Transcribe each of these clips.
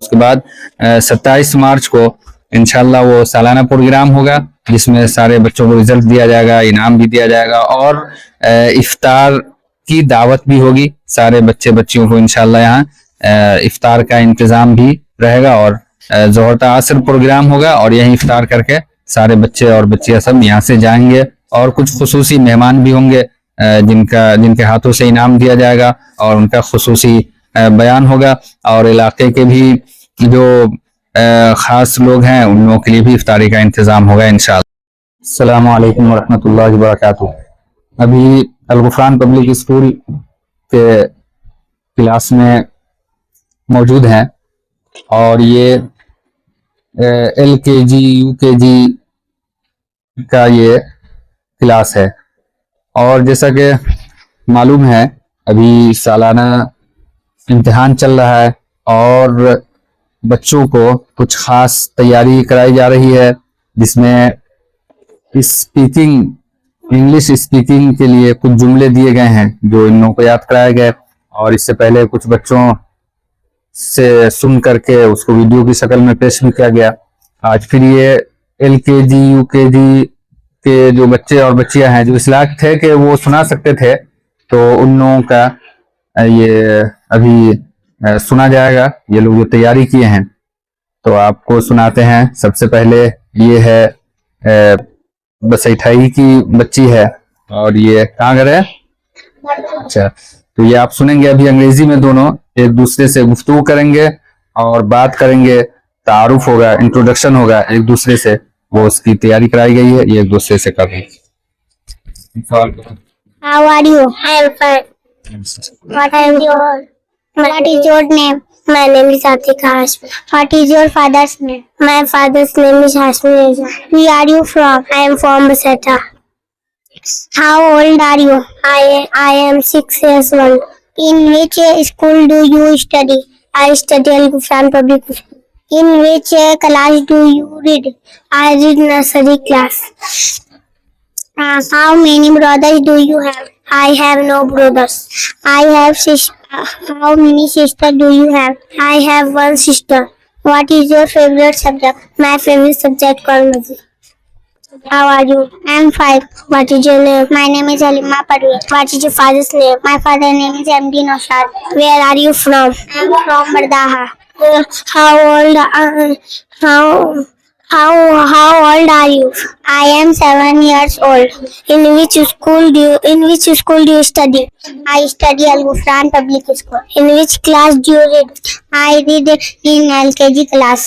उसके बाद 27 मार्च को इंशाल्लाह वो सालाना प्रोग्राम होगा, जिसमें सारे बच्चों को रिजल्ट दिया जाएगा, इनाम भी दिया जाएगा और इफ्तार की दावत भी होगी। सारे बच्चे बच्चियों को इंशाल्लाह यहाँ इफ्तार का इंतजाम भी रहेगा और ज़ोहर ता असर प्रोग्राम होगा और यहीं इफ्तार करके सारे बच्चे और बच्चियां सब यहाँ से जाएंगे। और कुछ खुसूसी मेहमान भी होंगे जिनके हाथों से इनाम दिया जाएगा और उनका खुसूसी बयान होगा और इलाके के भी जो खास लोग हैं उन लोगों के लिए भी इफ्तारी का इंतजाम होगा इंशाअल्लाह। अस्सलामु अलैकुम वरहमतुल्लाहि वबरकातुहू। अभी अल-गुफरान पब्लिक स्कूल के क्लास में मौजूद हैं और ये LKG UKG का ये क्लास है और जैसा कि मालूम है अभी सालाना इम्तिहान चल रहा है और बच्चों को कुछ खास तैयारी कराई जा रही है, जिसमें इंग्लिश स्पीकिंग के लिए कुछ जुमले दिए गए हैं जो इन लोगों को याद कराए गए और इससे पहले कुछ बच्चों से सुन करके उसको वीडियो की शक्ल में पेश भी किया गया। आज फिर ये LKG UKG के जो बच्चे और बच्चियां हैं जो इस लायक थे कि वो सुना सकते थे, तो उन लोगों का ये अभी सुना जाएगा। ये लोग जो तैयारी किए हैं तो आपको सुनाते हैं। सबसे पहले ये है बसैठाई की बच्ची है और ये कहाँ घर है? अच्छा, तो ये आप सुनेंगे। अभी अंग्रेजी में दोनों एक दूसरे से गुफ्तगू करेंगे और बात करेंगे, तारुफ होगा, इंट्रोडक्शन होगा एक दूसरे से, वो उसकी तैयारी कराई गई है। ये एक दूसरे से कर रहे हैं। How are you? I am fine. What is your name? My name is Atika Hashmi. What is your father's name? My father's name is Hashmi Reza. Where are you from? I am from Baseta. How old are you? I am 6 years old. In which school do you study? I study Al-Gufran Public School. In which class do you read? I read nursery class. How many brothers do you have? I have no brothers. I have sisters. How many sisters do you have? I have one sister. What is your favorite subject? My favorite subject Biology. How are you? I am 5. What is your name? My name is Alima Parvez. What is your father's name? My father's name is MD Naushad. Where are you from? I am from Bardaha. How old are you? I am 7 years old. In which school do you study? I study Al-Gufran Public School. In which class do you read? I read in LKG class.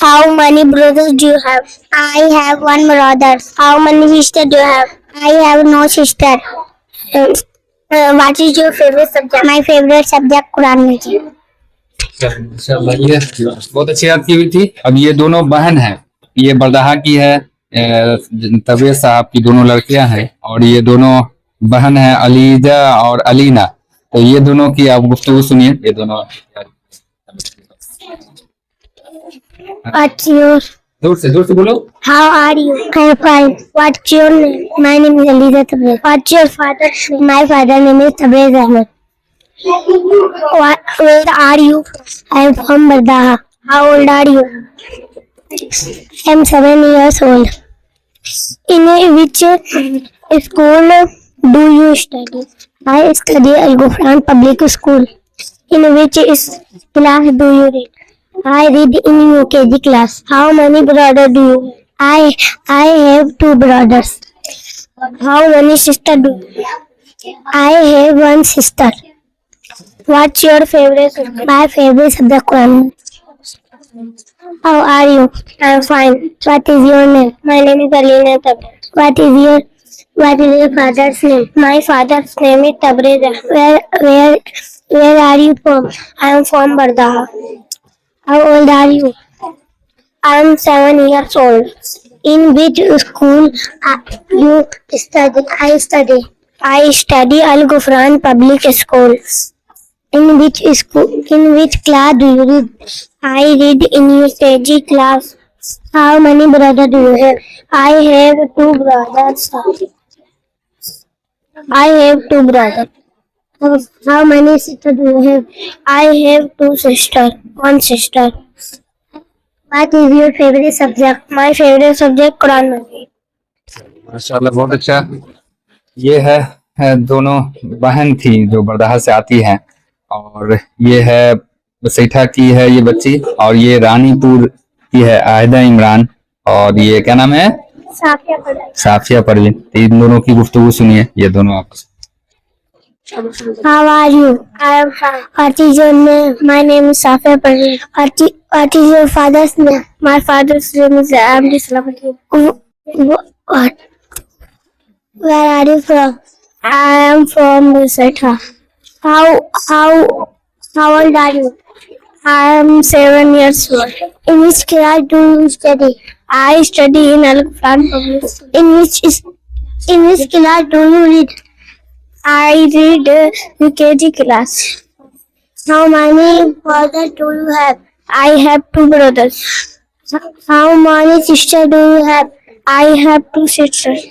How many brothers do you have? I have one brother. How many sisters do you have? I have no sister. What is your favorite subject? My favorite subject Quran Majid. ये बहुत अच्छी बात की हुई थी। अब ये दोनों बहन हैं, ये बरदाहा की है तबीयत साहब की दोनों लड़कियां हैं और ये दोनों बहन हैं अलीजा और अलीना। तो ये दोनों की आप गुफ्तगू सुनिए। ये दोनों दूर से बोलो। How are you? I am fine. What's your name? My name is Aliza Tabrez. What's your father's name? My father's name is Tabrez Ahmed. Where are you? I am from Bardaha. How old are you? I am 7 years old. In which school do you study? I study Al-Gufran Public School. In which class do you read? I read in UKG class. How many brothers do you have? I have 2 brothers. How many sisters do you have? I have one sister. What's your favorite subject? My favorite subject Quran. How are you? I am fine. What is your name? My name is Alina Tabrez. What is your father's name? My father's name is Tabrez. Where are you from? I am from Bardaha. How old are you? I am 7 years old. In which school you study? I study Al-Gufran Public School. In which class do you read? I read in UKG class. How many brothers do you have? I have 2 brothers. How many sisters do you have? I have two sisters. One sister. What is your favorite subject? My favorite subject Quran Majid. माशाल्लाह बहुत अच्छा। ये है दोनों बहन थी जो बरदाहा से आती हैं, और ये है बसैठा की है ये बच्ची, और ये रानीपुर की है आहिदा इमरान, और ये क्या नाम है? साफिया पढ़ाई. साफिया परवीन। तो इन दोनों की गुफ्तगू सुनिए, ये दोनों आपस। How are you? I am fine. What is your name? My name is Safia Parveen. What is your father's name? My father's name is Amdi Salamuddin. What? Where are you from? I am from Musata. How old are you? I am 7 years old. In which class do you study? I study in Al-Quran Public School. In which class do you read? I read UKG class. How many brothers do you have? I have 2 brothers. How many sisters do you have? I have 2 sisters.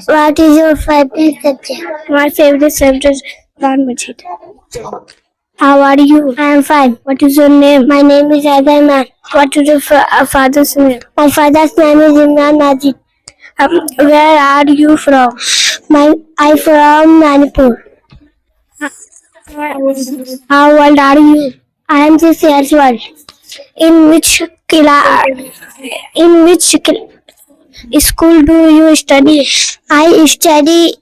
What is your favorite subject? My favorite subject is Quran Majid. How are you? I am fine. What is your name? My name is Adaiman. What is your father's name? My father's name is Imran Majid. Where are you from? I from Manipur. How old are you? I am 6 years old. In which school do you study? I study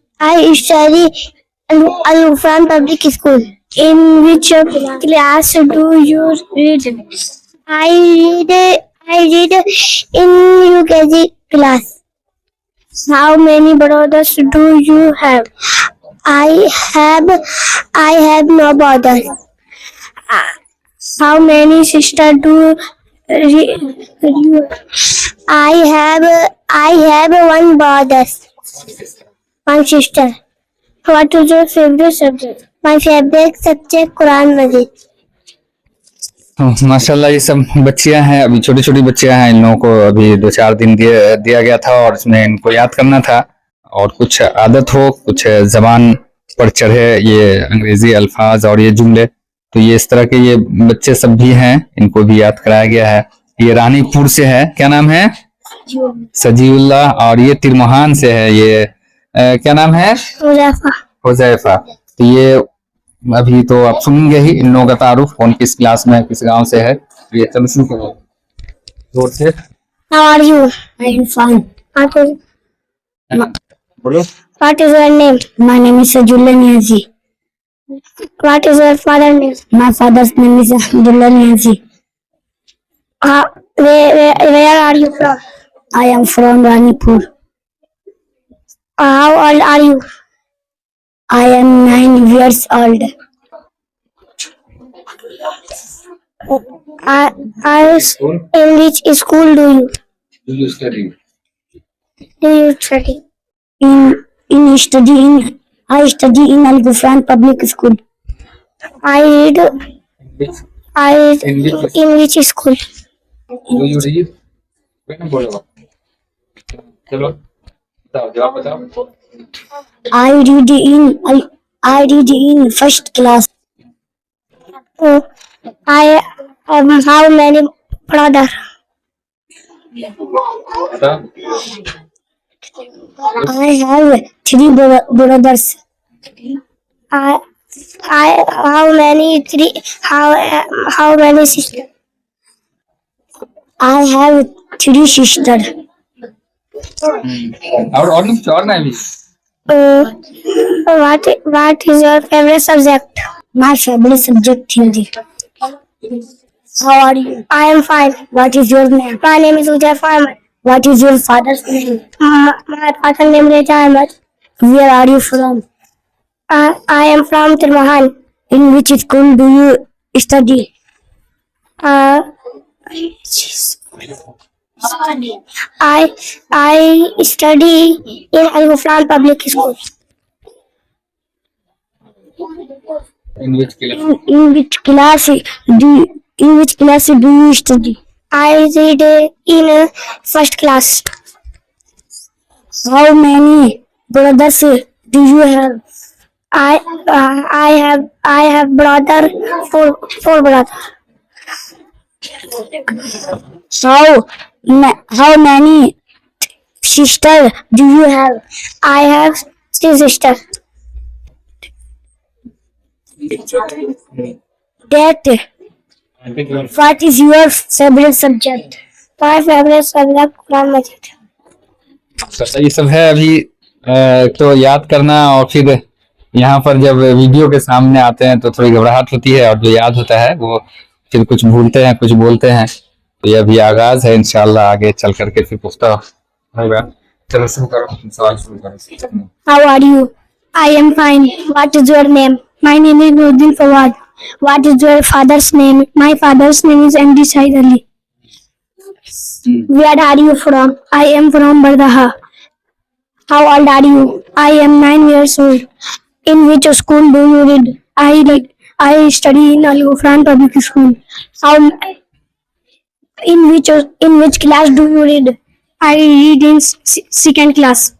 Al-Ufran Public School. In which class do you read? I read in UKG class. How many brothers do you have? I have no brothers. How many sisters do you? I have one brother, one sister. What is your favorite subject? My favorite subject Quran Majid. तो माशाल्लाह ये सब बच्चियां हैं, अभी छोटी छोटी बच्चियां हैं। इन लोगों को अभी 2-4 दिन दिया गया था, और इसमें इनको याद करना था, और कुछ आदत हो, कुछ जबान पर चढ़े ये अंग्रेजी अल्फाज और ये जुमले। तो ये इस तरह के ये बच्चे सब भी हैं, इनको भी याद कराया गया है। ये रानीपुर से है, क्या नाम है? सजीउल्लाह। और ये तिरमोहान से है, ये क्या नाम है? हुजैफा। तो ये अभी तो आप सुनेंगे ही इन लोगों का तारुफ, कौन किस क्लास में किस गांव से है। ये चलो शुरू करो जोर से। How are you? I am fine. बोलो। What is your name? My name is Sajullah Niazi. What is your father's name? My father's name is Abdullah Niazi. Where are you from? I am from Ranipur. How old are you? I am 9 years old. In which school do you study? study? I study in Al-Ghufran Public School. I read in which school? Do you read? मैंने बोला। चलो बताओ, जवाब बताओ। I read in first class. I have how many brothers? बताओ। I have 3 brothers. I how many sisters? I have 3 sisters. और कुछ और नहीं भी। What is your favorite subject? My favorite subject Hindi. How are you? I am fine. What is your name? My name is Ujay Farmer. What is your father's name? My father's name is Reza Ahmed. Where are you from? I am from Tirmahan. In which school do you study? I study in Al-Ghufran Public School. In which class? In which class do you study? I read in first class. How many brothers do you have? I have brother, four brothers. How many sisters do you have? I have 3 sisters. Dad, what is your favorite subject? My favorite subject Quran Majid. तो ये सब है अभी तो याद करना, और फिर यहाँ पर जब वीडियो के सामने आते हैं तो थोड़ी घबराहट होती है, और जो याद होता है वो फिर कुछ भूलते हैं, कुछ बोलते हैं। तो ये अभी आगाज है, इंशाल्लाह आगे चल करके फिर पुख्ता होगा। चलो शुरू करो, सवाल शुरू करो। How are you? I am fine. What is your name? My name is Nurdin Fawad. What is your father's name? My father's name is MD Said Ali. Where are you from? I am from Bardaha. How old are you? I am 9 years old. In which school do you read? I study in Al Ghufran Public School. In which class do you read? I read in second class.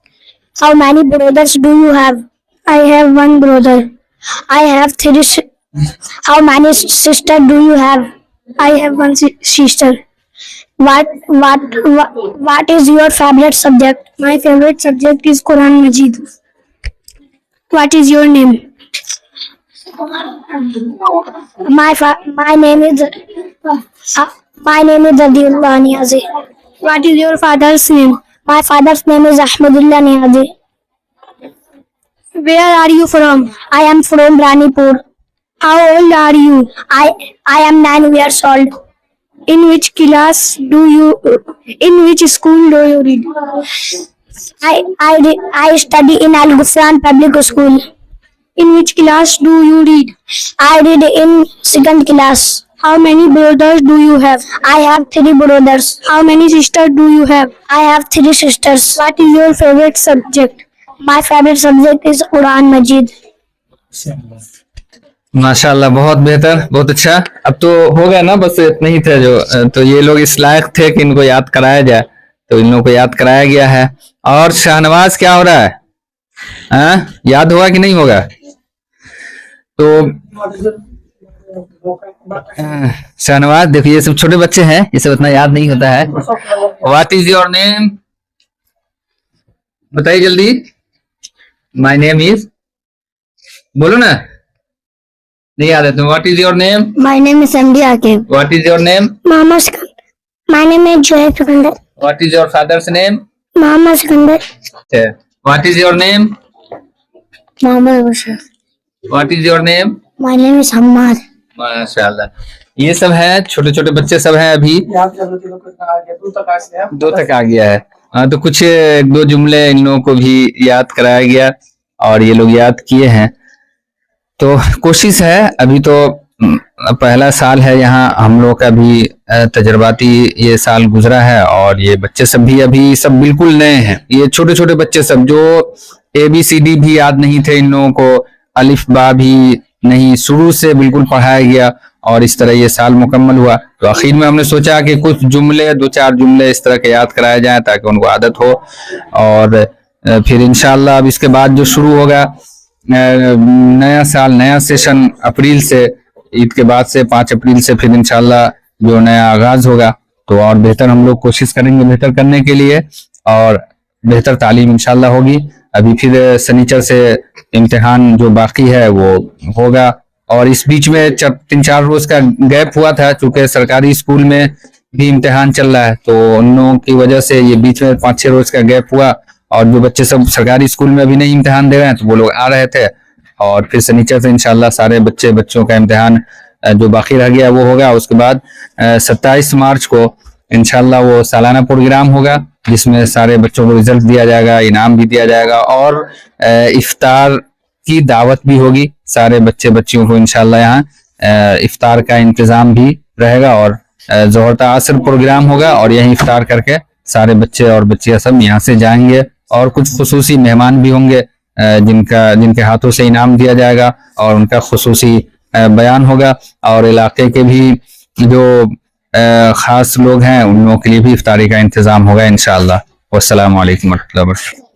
How many brothers do you have? I have 1 brother. I have 3 How many sisters do you have? I have 1 sister. What is your favorite subject? My favorite subject is Quran Majid. What is your name? My name is Adiullah Niazi. What is your father's name? My father's name is Ahmadullah Niazi. Where are you from? I am from Ranipur. How old are you? I am 9 years old. In which school do you read? I study in Al Ghufran Public School. In which class do you read? I read in second class. How many brothers do you have? I have 3 brothers. How many sisters do you have? I have 3 sisters. What is your favorite subject? My favorite subject is Quran Majid. माशाल्लाह, बहुत बेहतर, बहुत अच्छा। अब तो हो गया ना, बस इतना ही था जो, तो ये लोग इस लायक थे कि इनको याद कराया जाए, तो इन लोगों को याद कराया गया है। और शाहनवाज क्या हो रहा है? याद होगा कि नहीं होगा? तो शाहनवाज देखिए, ये सब छोटे बच्चे हैं, ये सब इतना याद नहीं होता है। What is your name? बताइए जल्दी। माय नेम इज, बोलो ना, नहीं याद है तो। What is your name? My name is MD Akib. What is your name? Mama Sikandar. My name is Joy Sikandar. What is your father's name? Mama Sikandar. What is your name? Mama Bashir. What is your name? My name is Hamad. माशाल्लाह, ये सब है, छोटे छोटे बच्चे सब हैं। अभी 2 तक आ गया है। हाँ, तो कुछ 1-2 जुमले इन लोगों को भी याद कराया गया और ये लोग याद किए हैं। तो कोशिश है, अभी तो पहला साल है यहाँ, हम लोग का भी तजर्बाती ये साल गुजरा है, और ये बच्चे सब भी अभी सब बिल्कुल नए हैं। ये छोटे छोटे बच्चे सब जो ABCD भी याद नहीं थे, इन लोगों को अलिफ बा भी नहीं, शुरू से बिल्कुल पढ़ाया गया, और इस तरह ये साल मुकम्मल हुआ। तो आखिर में हमने सोचा कि कुछ जुमले, 2-4 जुमले इस तरह के याद कराया जाए ताकि उनको आदत हो, और फिर इंशाल्लाह अब इसके बाद जो शुरू होगा नया साल, नया सेशन अप्रैल से, ईद के बाद से 5 अप्रैल से फिर इंशाल्लाह जो नया आगाज होगा, तो और बेहतर हम लोग कोशिश करेंगे बेहतर करने के लिए, और बेहतर तालीम इंशाल्लाह होगी। अभी फिर शनिचर से इम्तिहान जो बाकी है वो होगा, और इस बीच में 3-4 रोज का गैप हुआ था, चूंकि सरकारी स्कूल में भी इम्तिहान चल रहा है, तो उन लोगों की वजह से ये बीच में 5-6 रोज का गैप हुआ, और जो बच्चे सब सरकारी स्कूल में अभी नहीं इम्तिहान दे रहे हैं तो वो लोग आ रहे थे, और फिर शनिचर से इंशाल्लाह सारे बच्चों का इम्तिहान जो बाकी रह गया वो होगा। उसके बाद 27 मार्च को इंशाल्लाह वो सालाना प्रोग्राम होगा, जिसमें सारे बच्चों को रिजल्ट दिया जाएगा, इनाम भी दिया जाएगा, और इफ्तार की दावत भी होगी सारे बच्चियों को। इंशाल्लाह यहाँ इफ्तार का इंतजाम भी रहेगा, और ज़ोहर ता असर प्रोग्राम होगा, और यहीं इफ्तार करके सारे बच्चे और बच्चियां सब यहाँ से जाएंगे, और कुछ खुसूसी मेहमान भी होंगे जिनके हाथों से इनाम दिया जाएगा, और उनका खुसूसी बयान होगा, और इलाके के भी जो खास लोग हैं उन लोगों के लिए भी इफ्तारी का इंतजाम होगा इंशाअल्लाह। वस्सलामु अलैकुम वरहमतुल्लाहि वबरकातुहू।